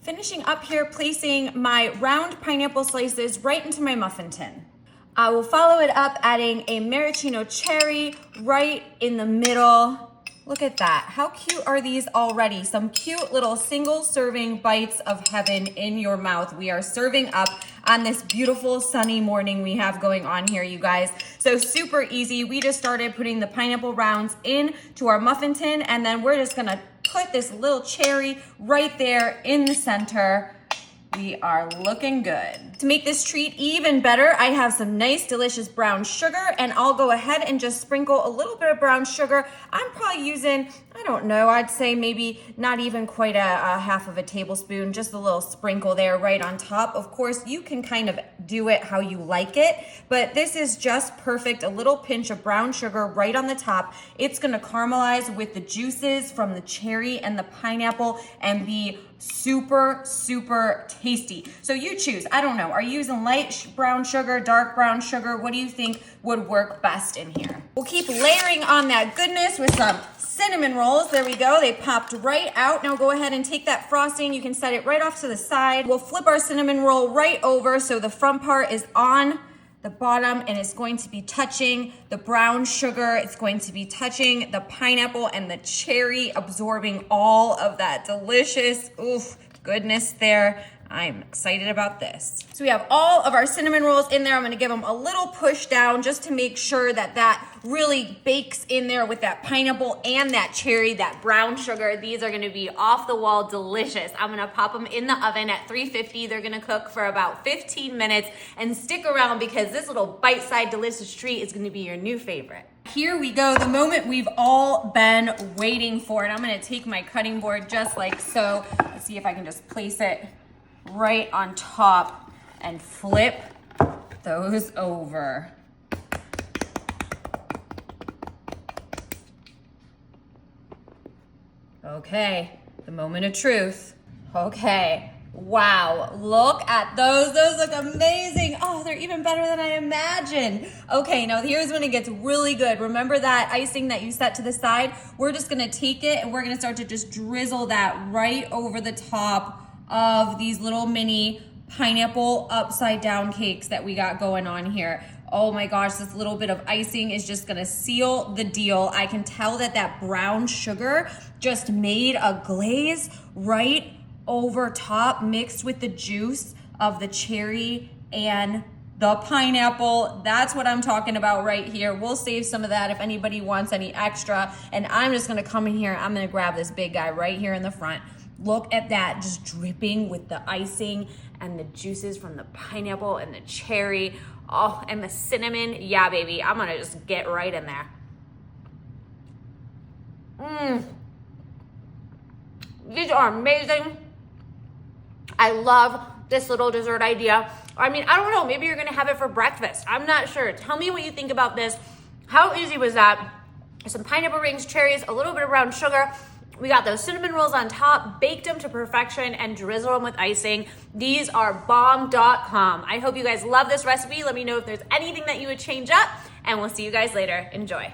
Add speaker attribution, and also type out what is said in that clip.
Speaker 1: Finishing up here, placing my round pineapple slices right into my muffin tin. I will follow it up, adding a maraschino cherry right in the middle. Look at that. How cute are these already? Some cute little single serving bites of heaven in your mouth. We are serving up on this beautiful sunny morning we have going on here, you guys. So super easy. We just started putting the pineapple rounds into our muffin tin, and then we're just gonna put this little cherry right there in the center. We are looking good. To make this treat even better, I have some nice, delicious brown sugar, and I'll go ahead and just sprinkle a little bit of brown sugar. I'm probably using, I don't know, I'd say maybe not even quite a half of a tablespoon, just a little sprinkle there right on top. Of course, you can kind of do it how you like it, but this is just perfect. A little pinch of brown sugar right on the top. It's gonna caramelize with the juices from the cherry and the pineapple and be super, super tasty. So you choose, I don't know, are you using light brown sugar, dark brown sugar? What do you think would work best in here? We'll keep layering on that goodness with some cinnamon rolls. There we go, they popped right out. Now go ahead and take that frosting, you can set it right off to the side. We'll flip our cinnamon roll right over so the front part is on the bottom, and it's going to be touching the brown sugar. It's going to be touching the pineapple and the cherry, absorbing all of that delicious, goodness there. I'm excited about this. So we have all of our cinnamon rolls in there. I'm gonna give them a little push down just to make sure that that really bakes in there with that pineapple and that cherry, that brown sugar. These are gonna be off the wall delicious. I'm gonna pop them in the oven at 350. They're gonna cook for about 15 minutes, and stick around because this little bite-sized delicious treat is gonna be your new favorite. Here we go, the moment we've all been waiting for. And I'm gonna take my cutting board just like so. Let's see if I can just place it right on top and flip those over. Okay, the moment of truth. Okay, wow, look at those. Those look amazing. Oh, they're even better than I imagined. Okay, now here's when it gets really good. Remember that icing that you set to the side? We're just gonna take it and we're gonna start to just drizzle that right over the top of these little mini pineapple upside down cakes that we got going on here. Oh my gosh, this little bit of icing is just gonna seal the deal. I can tell that that brown sugar just made a glaze right over top, mixed with the juice of the cherry and the pineapple. That's what I'm talking about right here. We'll save some of that if anybody wants any extra. And I'm just gonna come in here, I'm gonna grab this big guy right here in the front. Look at that, just dripping with the icing and the juices from the pineapple and the cherry. Oh, and the cinnamon. Yeah, baby, I'm gonna just get right in there. These are amazing. I love this little dessert idea. I mean, I don't know, maybe you're gonna have it for breakfast. I'm not sure. Tell me what you think about this. How easy was that? Some pineapple rings, cherries, a little bit of brown sugar. We got those cinnamon rolls on top, baked them to perfection, and drizzled them with icing. These are bomb.com. I hope you guys love this recipe. Let me know if there's anything that you would change up, and we'll see you guys later. Enjoy.